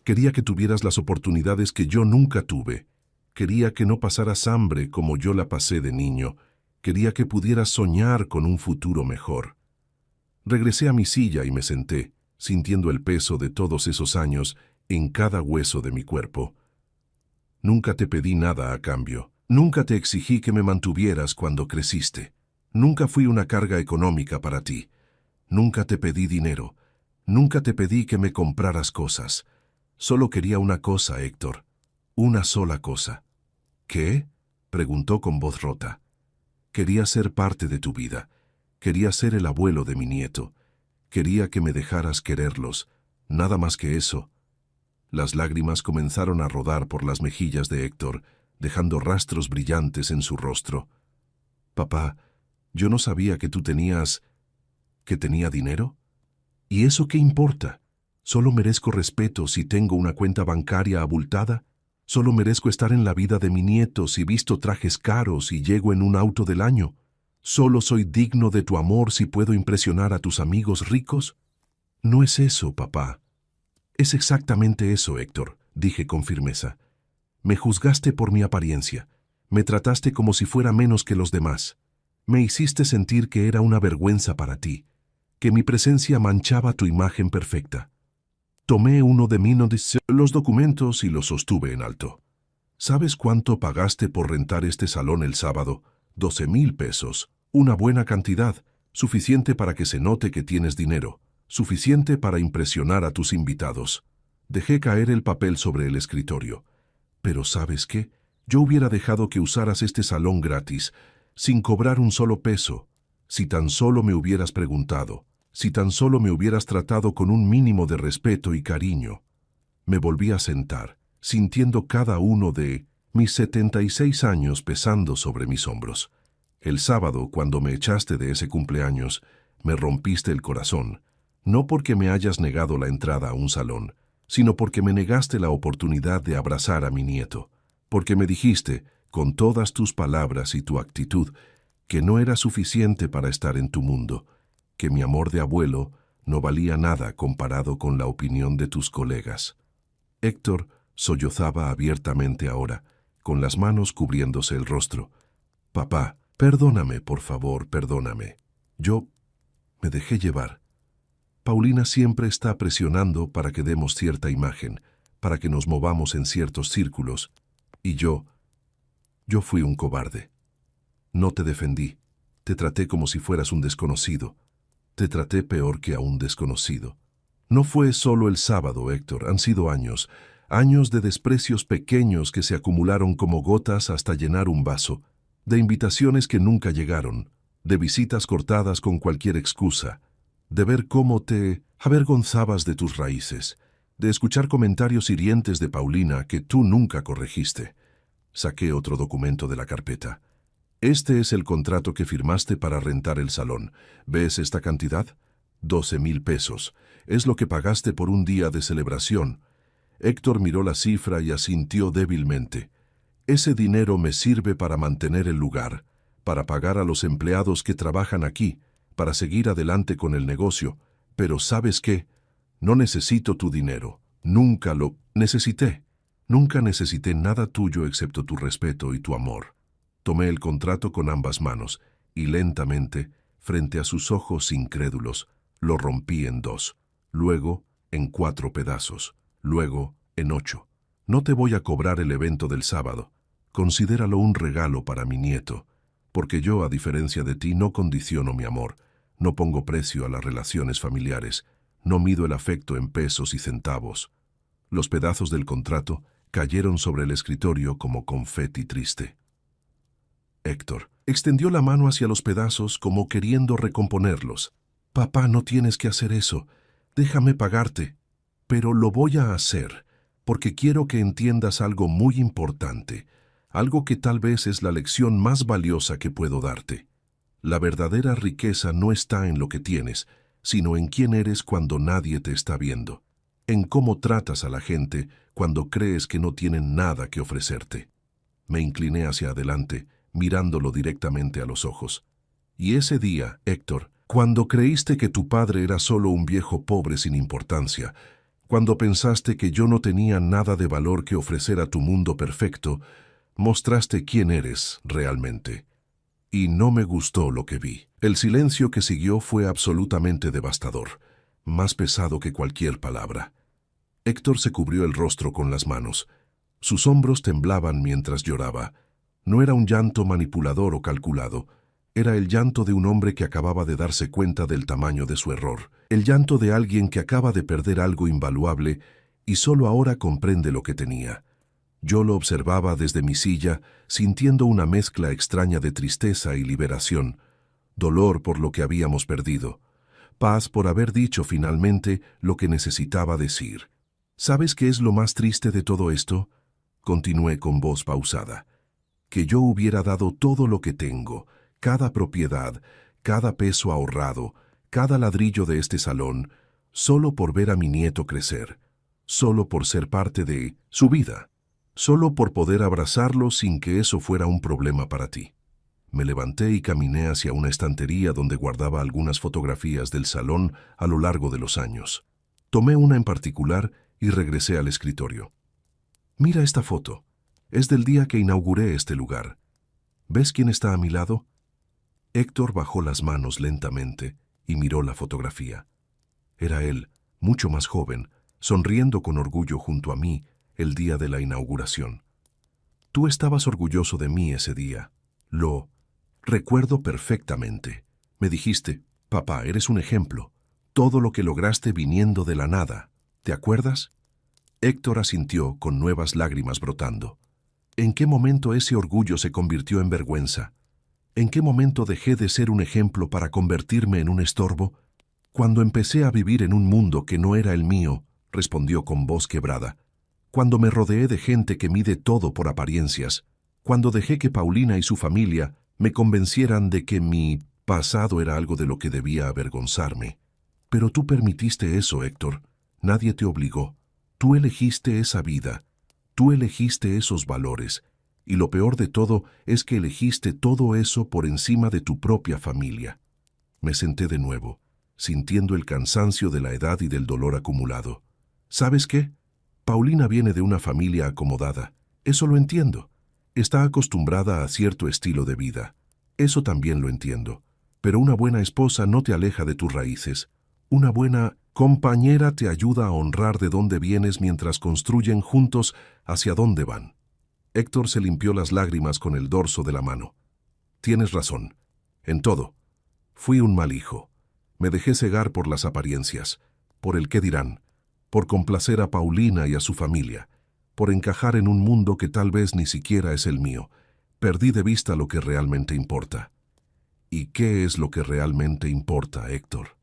Quería que tuvieras las oportunidades que yo nunca tuve. Quería que no pasaras hambre como yo la pasé de niño. Quería que pudieras soñar con un futuro mejor. Regresé a mi silla y me senté, sintiendo el peso de todos esos años en cada hueso de mi cuerpo. Nunca te pedí nada a cambio. Nunca te exigí que me mantuvieras cuando creciste. Nunca fui una carga económica para ti. Nunca te pedí dinero. Nunca te pedí que me compraras cosas. Solo quería una cosa, Héctor. Una sola cosa. ¿Qué? Preguntó con voz rota. Quería ser parte de tu vida. Quería ser el abuelo de mi nieto. Quería que me dejaras quererlos. Nada más que eso. Las lágrimas comenzaron a rodar por las mejillas de Héctor, dejando rastros brillantes en su rostro. Papá, yo no sabía que tú tenías... ¿Que tenía dinero? ¿Y eso qué importa? ¿Solo merezco respeto si tengo una cuenta bancaria abultada? ¿Solo merezco estar en la vida de mi nieto si visto trajes caros y llego en un auto del año? ¿Solo soy digno de tu amor si puedo impresionar a tus amigos ricos? No es eso, papá. Es exactamente eso, Héctor, dije con firmeza. Me juzgaste por mi apariencia. Me trataste como si fuera menos que los demás. Me hiciste sentir que era una vergüenza para ti, que mi presencia manchaba tu imagen perfecta. Tomé uno de los documentos y los sostuve en alto. ¿Sabes cuánto pagaste por rentar este salón el sábado? 12,000 pesos. Una buena cantidad, suficiente para que se note que tienes dinero, suficiente para impresionar a tus invitados. Dejé caer el papel sobre el escritorio. Pero ¿sabes qué? Yo hubiera dejado que usaras este salón gratis, sin cobrar un solo peso, si tan solo me hubieras preguntado, si tan solo me hubieras tratado con un mínimo de respeto y cariño. Me volví a sentar, sintiendo cada uno de mis 76 años pesando sobre mis hombros. El sábado, cuando me echaste de ese cumpleaños, me rompiste el corazón, no porque me hayas negado la entrada a un salón, sino porque me negaste la oportunidad de abrazar a mi nieto, porque me dijiste, con todas tus palabras y tu actitud, que no era suficiente para estar en tu mundo, que mi amor de abuelo no valía nada comparado con la opinión de tus colegas. Héctor sollozaba abiertamente ahora, con las manos cubriéndose el rostro. Papá, perdóname, por favor, perdóname. Yo me dejé llevar. Paulina siempre está presionando para que demos cierta imagen, para que nos movamos en ciertos círculos, y yo fui un cobarde. No te defendí, te traté como si fueras un desconocido, te traté peor que a un desconocido. No fue solo el sábado, Héctor, han sido años, años de desprecios pequeños que se acumularon como gotas hasta llenar un vaso, de invitaciones que nunca llegaron, de visitas cortadas con cualquier excusa, de ver cómo te avergonzabas de tus raíces, de escuchar comentarios hirientes de Paulina que tú nunca corregiste. Saqué otro documento de la carpeta. Este es el contrato que firmaste para rentar el salón. ¿Ves esta cantidad? 12,000 pesos. Es lo que pagaste por un día de celebración. Héctor miró la cifra y asintió débilmente. Ese dinero me sirve para mantener el lugar, para pagar a los empleados que trabajan aquí, para seguir adelante con el negocio. Pero ¿sabes qué? No necesito tu dinero. Nunca lo necesité. Nunca necesité nada tuyo excepto tu respeto y tu amor. Tomé el contrato con ambas manos y lentamente, frente a sus ojos incrédulos, lo rompí en 2, luego en 4 pedazos, luego en 8. No te voy a cobrar el evento del sábado. Considéralo un regalo para mi nieto, porque yo, a diferencia de ti, no condiciono mi amor, no pongo precio a las relaciones familiares, no mido el afecto en pesos y centavos. Los pedazos del contrato cayeron sobre el escritorio como confeti triste. Héctor extendió la mano hacia los pedazos como queriendo recomponerlos. Papá, no tienes que hacer eso. Déjame pagarte. Pero lo voy a hacer, porque quiero que entiendas algo muy importante, algo que tal vez es la lección más valiosa que puedo darte. La verdadera riqueza no está en lo que tienes, sino en quién eres cuando nadie te está viendo, en cómo tratas a la gente cuando crees que no tienen nada que ofrecerte. Me incliné hacia adelante, mirándolo directamente a los ojos. Y ese día, Héctor, cuando creíste que tu padre era solo un viejo pobre sin importancia, cuando pensaste que yo no tenía nada de valor que ofrecer a tu mundo perfecto, mostraste quién eres realmente. Y no me gustó lo que vi. El silencio que siguió fue absolutamente devastador, más pesado que cualquier palabra. Héctor se cubrió el rostro con las manos. Sus hombros temblaban mientras lloraba. No era un llanto manipulador o calculado. Era el llanto de un hombre que acababa de darse cuenta del tamaño de su error. El llanto de alguien que acaba de perder algo invaluable y solo ahora comprende lo que tenía. Yo lo observaba desde mi silla, sintiendo una mezcla extraña de tristeza y liberación, dolor por lo que habíamos perdido, paz por haber dicho finalmente lo que necesitaba decir. ¿Sabes qué es lo más triste de todo esto? Continué con voz pausada. Que yo hubiera dado todo lo que tengo, cada propiedad, cada peso ahorrado, cada ladrillo de este salón, solo por ver a mi nieto crecer, solo por ser parte de su vida, solo por poder abrazarlo sin que eso fuera un problema para ti. Me levanté y caminé hacia una estantería donde guardaba algunas fotografías del salón a lo largo de los años. Tomé una en particular y regresé al escritorio. Mira esta foto. Es del día que inauguré este lugar. ¿Ves quién está a mi lado? Héctor bajó las manos lentamente y miró la fotografía. Era él, mucho más joven, sonriendo con orgullo junto a mí el día de la inauguración. Tú estabas orgulloso de mí ese día. Lo recuerdo perfectamente. Me dijiste, papá, eres un ejemplo. Todo lo que lograste viniendo de la nada. ¿Te acuerdas? Héctor asintió con nuevas lágrimas brotando. ¿En qué momento ese orgullo se convirtió en vergüenza? ¿En qué momento dejé de ser un ejemplo para convertirme en un estorbo? Cuando empecé a vivir en un mundo que no era el mío, respondió con voz quebrada. Cuando me rodeé de gente que mide todo por apariencias. Cuando dejé que Paulina y su familia me convencieran de que mi pasado era algo de lo que debía avergonzarme. Pero tú permitiste eso, Héctor. Nadie te obligó. Tú elegiste esa vida. Tú elegiste esos valores. Y lo peor de todo es que elegiste todo eso por encima de tu propia familia. Me senté de nuevo, sintiendo el cansancio de la edad y del dolor acumulado. ¿Sabes qué? Paulina viene de una familia acomodada. Eso lo entiendo. Está acostumbrada a cierto estilo de vida. Eso también lo entiendo. Pero una buena esposa no te aleja de tus raíces. Una buena compañera te ayuda a honrar de dónde vienes mientras construyen juntos hacia dónde van. Héctor se limpió las lágrimas con el dorso de la mano. Tienes razón. En todo. Fui un mal hijo. Me dejé cegar por las apariencias, por el qué dirán, por complacer a Paulina y a su familia, por encajar en un mundo que tal vez ni siquiera es el mío. Perdí de vista lo que realmente importa. ¿Y qué es lo que realmente importa, Héctor?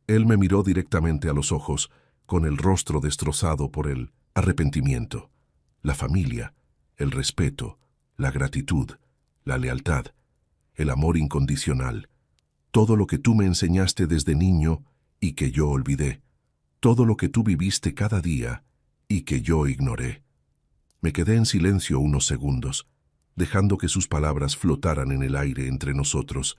Él me miró directamente a los ojos, con el rostro destrozado por el arrepentimiento, la familia, el respeto, la gratitud, la lealtad, el amor incondicional, todo lo que tú me enseñaste desde niño y que yo olvidé, todo lo que tú viviste cada día y que yo ignoré. Me quedé en silencio unos segundos, dejando que sus palabras flotaran en el aire entre nosotros.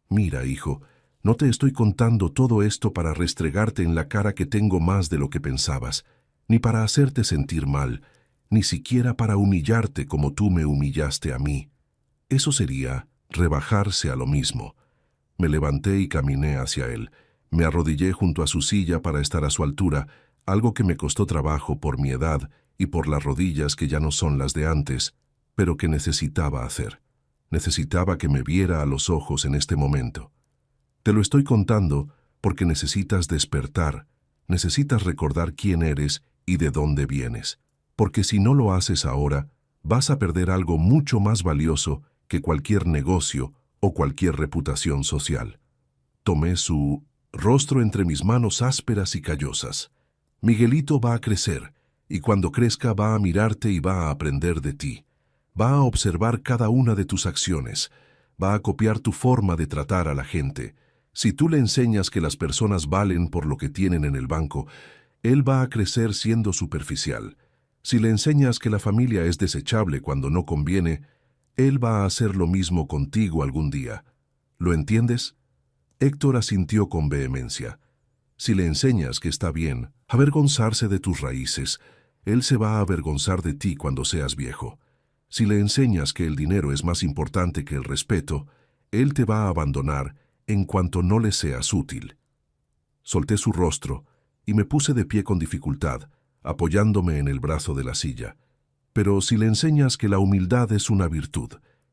Mira, hijo, no te estoy contando todo esto para restregarte en la cara que tengo más de lo que pensabas, ni para hacerte sentir mal, ni siquiera para humillarte como tú me humillaste a mí. Eso sería rebajarse a lo mismo. Me levanté y caminé hacia él. Me arrodillé junto a su silla para estar a su altura, algo que me costó trabajo por mi edad y por las rodillas que ya no son las de antes, pero que necesitaba hacer. Necesitaba que me viera a los ojos en este momento. Te lo estoy contando porque necesitas despertar, necesitas recordar quién eres y de dónde vienes, porque si no lo haces ahora, vas a perder algo mucho más valioso que cualquier negocio o cualquier reputación social. Tomé su rostro entre mis manos ásperas y callosas. Miguelito va a crecer, y cuando crezca va a mirarte y va a aprender de ti. Va a observar cada una de tus acciones, va a copiar tu forma de tratar a la gente. Si tú le enseñas que las personas valen por lo que tienen en el banco, él va a crecer siendo superficial. Si le enseñas que la familia es desechable cuando no conviene, él va a hacer lo mismo contigo algún día. ¿Lo entiendes? Héctor asintió con vehemencia. Si le enseñas que está bien avergonzarse de tus raíces, él se va a avergonzar de ti cuando seas viejo. Si le enseñas que el dinero es más importante que el respeto, él te va a abandonar en cuanto no le seas útil. Solté su rostro y me puse de pie con dificultad, apoyándome en el brazo de la silla. Pero si le enseñas que la humildad es una virtud,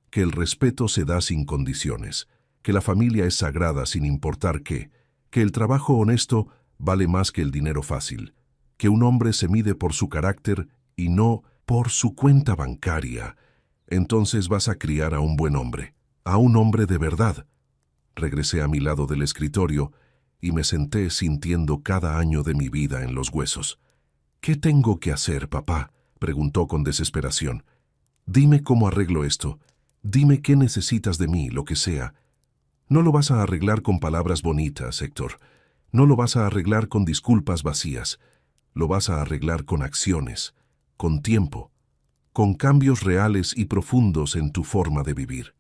que el respeto se da sin condiciones, que la familia es sagrada sin importar qué, que el trabajo honesto vale más que el dinero fácil, que un hombre se mide por su carácter y no por su cuenta bancaria, entonces vas a criar a un buen hombre, a un hombre de verdad. Regresé a mi lado del escritorio y me senté sintiendo cada año de mi vida en los huesos. ¿Qué tengo que hacer, papá?, preguntó con desesperación. Dime cómo arreglo esto. Dime qué necesitas de mí, lo que sea. No lo vas a arreglar con palabras bonitas, Héctor. No lo vas a arreglar con disculpas vacías. Lo vas a arreglar con acciones, con tiempo, con cambios reales y profundos en tu forma de vivir.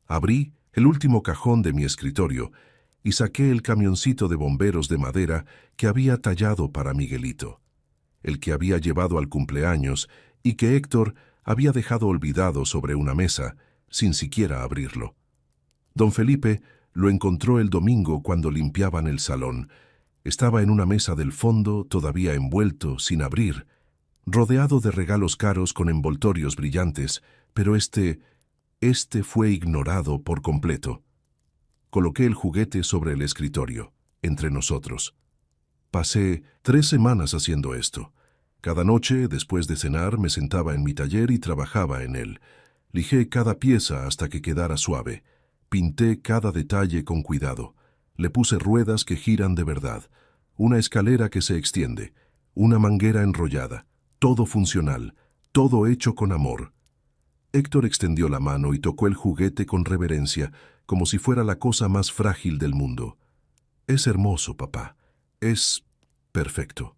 Abrí el último cajón de mi escritorio y saqué el camioncito de bomberos de madera que había tallado para Miguelito, el que había llevado al cumpleaños y que Héctor había dejado olvidado sobre una mesa, sin siquiera abrirlo. Don Felipe lo encontró el domingo cuando limpiaban el salón. Estaba en una mesa del fondo, todavía envuelto, sin abrir, rodeado de regalos caros con envoltorios brillantes, pero este fue ignorado por completo. Coloqué el juguete sobre el escritorio, entre nosotros. Pasé 3 semanas haciendo esto. Cada noche, después de cenar, me sentaba en mi taller y trabajaba en él. Lijé cada pieza hasta que quedara suave. Pinté cada detalle con cuidado. Le puse ruedas que giran de verdad, una escalera que se extiende, una manguera enrollada, todo funcional, todo hecho con amor. Héctor extendió la mano y tocó el juguete con reverencia, como si fuera la cosa más frágil del mundo. Es hermoso, papá. Es perfecto.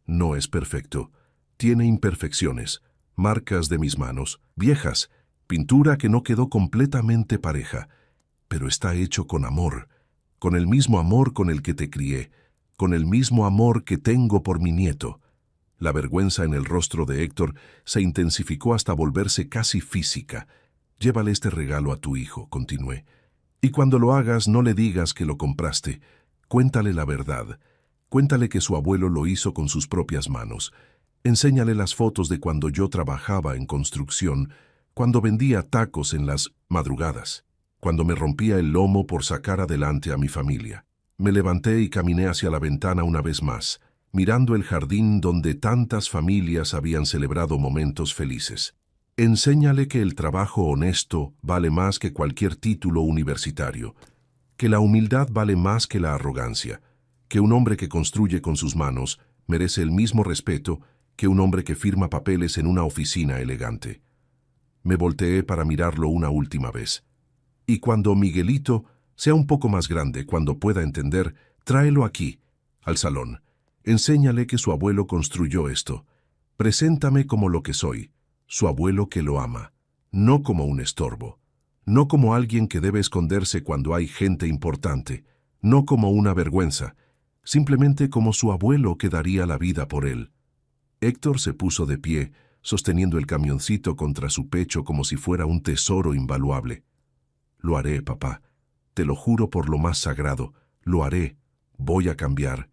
No es perfecto. Tiene imperfecciones, marcas de mis manos, viejas, pintura que no quedó completamente pareja, pero está hecho con amor, con el mismo amor con el que te crié, con el mismo amor que tengo por mi nieto. La vergüenza en el rostro de Héctor se intensificó hasta volverse casi física. Llévale este regalo a tu hijo, continué. Y cuando lo hagas, no le digas que lo compraste. Cuéntale la verdad. Cuéntale que su abuelo lo hizo con sus propias manos. Enséñale las fotos de cuando yo trabajaba en construcción, cuando vendía tacos en las madrugadas, cuando me rompía el lomo por sacar adelante a mi familia. Me levanté y caminé hacia la ventana una vez más, mirando el jardín donde tantas familias habían celebrado momentos felices. Enséñale que el trabajo honesto vale más que cualquier título universitario, que la humildad vale más que la arrogancia, que un hombre que construye con sus manos merece el mismo respeto que un hombre que firma papeles en una oficina elegante. Me volteé para mirarlo una última vez. Y cuando Miguelito sea un poco más grande, cuando pueda entender, tráelo aquí, al salón. Enséñale que su abuelo construyó esto. Preséntame como lo que soy, su abuelo que lo ama, no como un estorbo, no como alguien que debe esconderse cuando hay gente importante, no como una vergüenza, simplemente como su abuelo que daría la vida por él. Héctor se puso de pie, sosteniendo el camioncito contra su pecho como si fuera un tesoro invaluable. Lo haré, papá. Te lo juro por lo más sagrado. Lo haré. Voy a cambiar.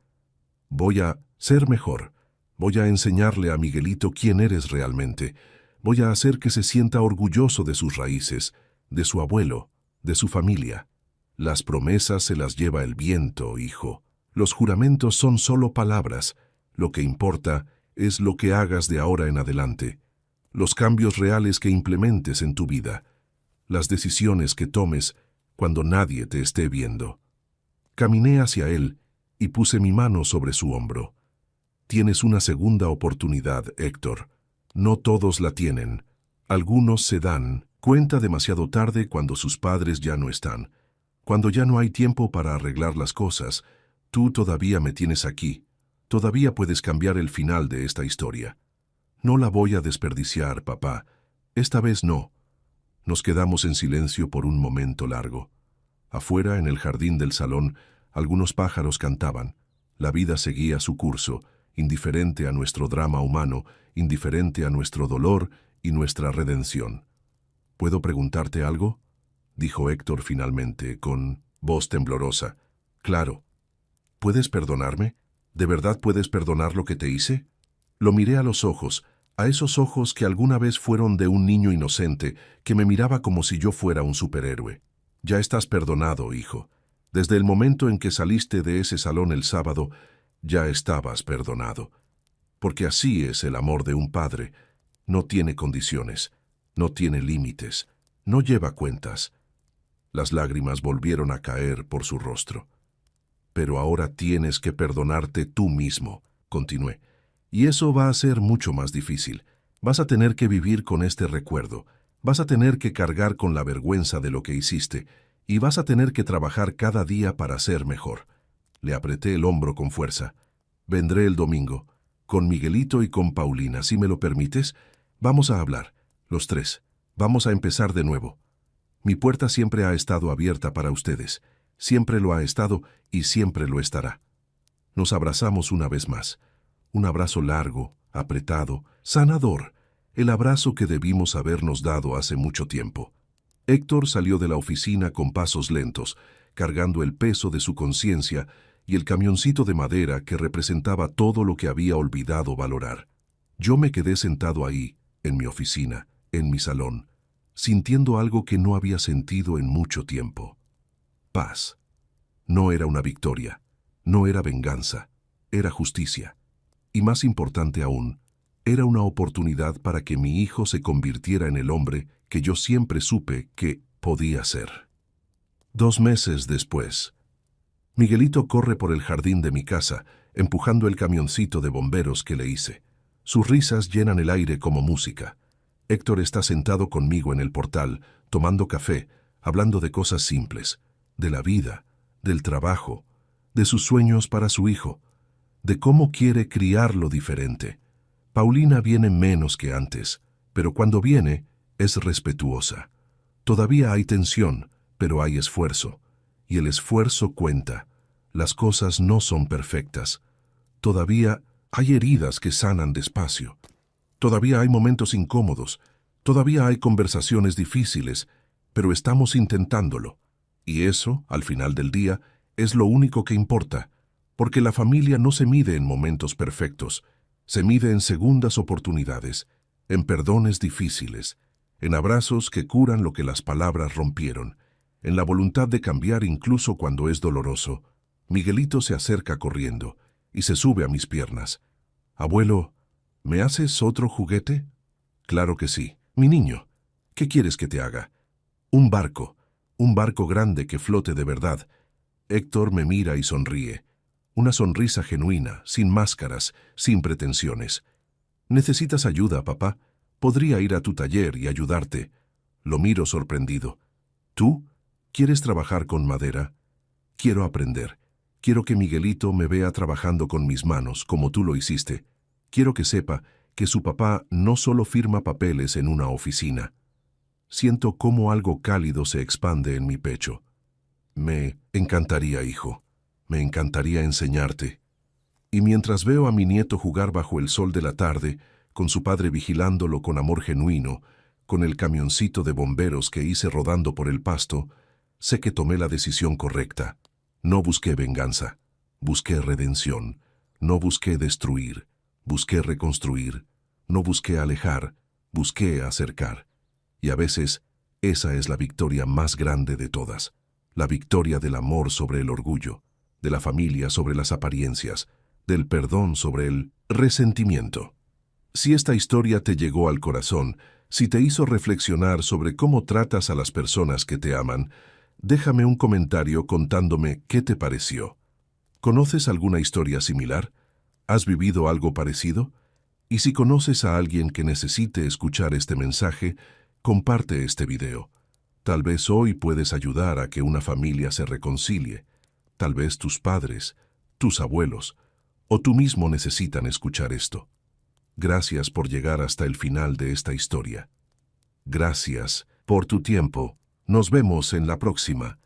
Voy a ser mejor. Voy a enseñarle a Miguelito quién eres realmente. Voy a hacer que se sienta orgulloso de sus raíces, de su abuelo, de su familia. Las promesas se las lleva el viento, hijo. Los juramentos son solo palabras. Lo que importa es lo que hagas de ahora en adelante. Los cambios reales que implementes en tu vida. Las decisiones que tomes cuando nadie te esté viendo. Caminé hacia él y puse mi mano sobre su hombro. Tienes una segunda oportunidad, Héctor. No todos la tienen. Algunos se dan cuenta demasiado tarde cuando sus padres ya no están. Cuando ya no hay tiempo para arreglar las cosas, tú todavía me tienes aquí. Todavía puedes cambiar el final de esta historia. No la voy a desperdiciar, papá. Esta vez no. Nos quedamos en silencio por un momento largo. Afuera, en el jardín del salón, algunos pájaros cantaban. La vida seguía su curso, indiferente a nuestro drama humano, indiferente a nuestro dolor y nuestra redención. ¿Puedo preguntarte algo?, dijo Héctor finalmente, con voz temblorosa. Claro. ¿Puedes perdonarme? ¿De verdad puedes perdonar lo que te hice? Lo miré a los ojos, a esos ojos que alguna vez fueron de un niño inocente que me miraba como si yo fuera un superhéroe. Ya estás perdonado, hijo. Desde el momento en que saliste de ese salón el sábado, ya estabas perdonado. Porque así es el amor de un padre. No tiene condiciones, no tiene límites, no lleva cuentas. Las lágrimas volvieron a caer por su rostro. Pero ahora tienes que perdonarte tú mismo, continué. Y eso va a ser mucho más difícil. Vas a tener que vivir con este recuerdo. Vas a tener que cargar con la vergüenza de lo que hiciste. Y vas a tener que trabajar cada día para ser mejor. Le apreté el hombro con fuerza. Vendré el domingo. Con Miguelito y con Paulina, si me lo permites. Vamos a hablar, los tres. Vamos a empezar de nuevo. Mi puerta siempre ha estado abierta para ustedes. Siempre lo ha estado y siempre lo estará. Nos abrazamos una vez más. Un abrazo largo, apretado, sanador. El abrazo que debimos habernos dado hace mucho tiempo. Héctor salió de la oficina con pasos lentos, cargando el peso de su conciencia y el camioncito de madera que representaba todo lo que había olvidado valorar. Yo me quedé sentado ahí, en mi oficina, en mi salón, sintiendo algo que no había sentido en mucho tiempo. Paz. No era una victoria, no era venganza, era justicia. Y más importante aún, era una oportunidad para que mi hijo se convirtiera en el hombre que yo siempre supe que podía ser. 2 meses después, Miguelito corre por el jardín de mi casa, empujando el camioncito de bomberos que le hice. Sus risas llenan el aire como música. Héctor está sentado conmigo en el portal, tomando café, hablando de cosas simples, de la vida, del trabajo, de sus sueños para su hijo, de cómo quiere criarlo diferente. Paulina viene menos que antes, pero cuando viene, es respetuosa. Todavía hay tensión, pero hay esfuerzo, y el esfuerzo cuenta. Las cosas no son perfectas. Todavía hay heridas que sanan despacio. Todavía hay momentos incómodos. Todavía hay conversaciones difíciles, pero estamos intentándolo. Y eso, al final del día, es lo único que importa, porque la familia no se mide en momentos perfectos, se mide en segundas oportunidades, en perdones difíciles, en abrazos que curan lo que las palabras rompieron, en la voluntad de cambiar incluso cuando es doloroso. Miguelito se acerca corriendo y se sube a mis piernas. «Abuelo, ¿me haces otro juguete?» «Claro que sí. Mi niño, ¿qué quieres que te haga?» un barco grande que flote de verdad». Héctor me mira y sonríe. Una sonrisa genuina, sin máscaras, sin pretensiones. «¿Necesitas ayuda, papá? Podría ir a tu taller y ayudarte». Lo miro sorprendido. «¿Tú? ¿Quieres trabajar con madera?» «Quiero aprender. Quiero que Miguelito me vea trabajando con mis manos, como tú lo hiciste. Quiero que sepa que su papá no solo firma papeles en una oficina». Siento cómo algo cálido se expande en mi pecho. «Me encantaría, hijo. Me encantaría enseñarte». Y mientras veo a mi nieto jugar bajo el sol de la tarde, con su padre vigilándolo con amor genuino, con el camioncito de bomberos que hice rodando por el pasto, sé que tomé la decisión correcta. No busqué venganza, busqué redención. No busqué destruir, busqué reconstruir. No busqué alejar, busqué acercar. Y a veces, esa es la victoria más grande de todas. La victoria del amor sobre el orgullo, de la familia sobre las apariencias, del perdón sobre el resentimiento. Si esta historia te llegó al corazón, si te hizo reflexionar sobre cómo tratas a las personas que te aman, déjame un comentario contándome qué te pareció. ¿Conoces alguna historia similar? ¿Has vivido algo parecido? Y si conoces a alguien que necesite escuchar este mensaje, comparte este video. Tal vez hoy puedes ayudar a que una familia se reconcilie. Tal vez tus padres, tus abuelos, o tú mismo necesitan escuchar esto. Gracias por llegar hasta el final de esta historia. Gracias por tu tiempo. Nos vemos en la próxima.